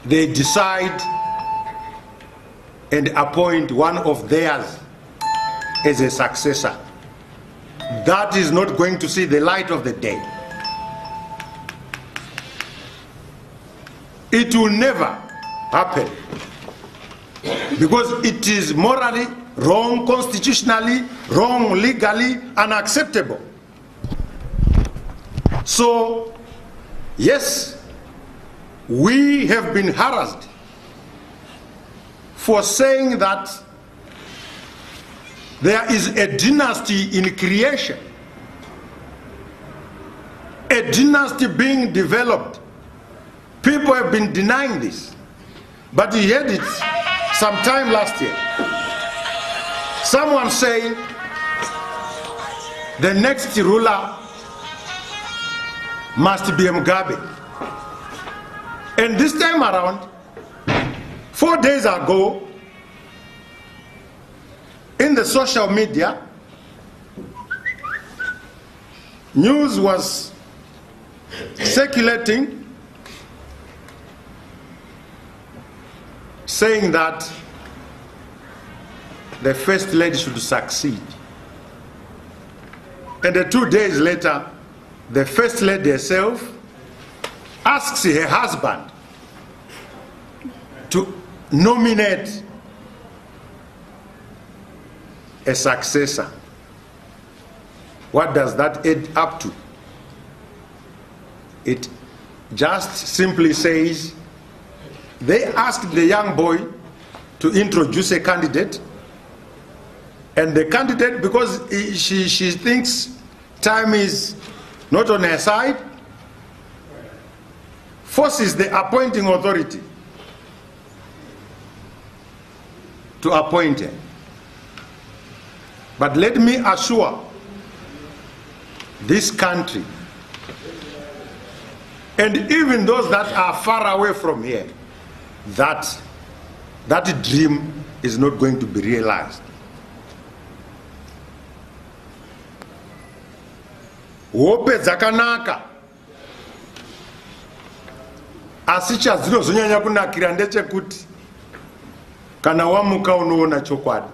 they decide and appoint one of theirs as a successor. That is not going to see the light of the day. It will never happen, because it is morally wrong, constitutionally wrong, legally unacceptable. So, yes, we have been harassed for saying that there is a dynasty in creation, a dynasty being developed. People have been denying this, but you heard it sometime last year. Someone saying the next ruler must be Mugabe. And this time around, 4 days ago, in the social media, news was circulating saying that the first lady should succeed. And 2 days later, the first lady herself asks her husband to nominate a successor. What does that add up to? It just simply says they asked the young boy to introduce a candidate, and the candidate, because she thinks time is not on her side, forces the appointing authority to appoint her. But let me assure this country, and even those that are far away from here, that dream is not going to be realized. Hope dzakanaka, asi chazvinozonyanya kunakira ndechekuti kana wamuka unoona chokwadi.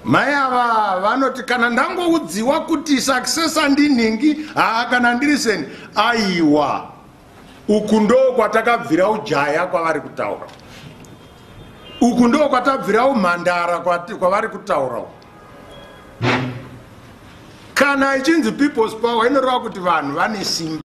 Mai ava vanoti kana ndangoudziwa kuti successor ndinhingi, kana ndiriseni, aiwa, uku ndo kwatakabvira ujaya kwavari kutaura, uku ndo kwatabvira umhandara kwavari kutaura. Kana ichinzi people's power, inoreva kuti vanhu vane simba.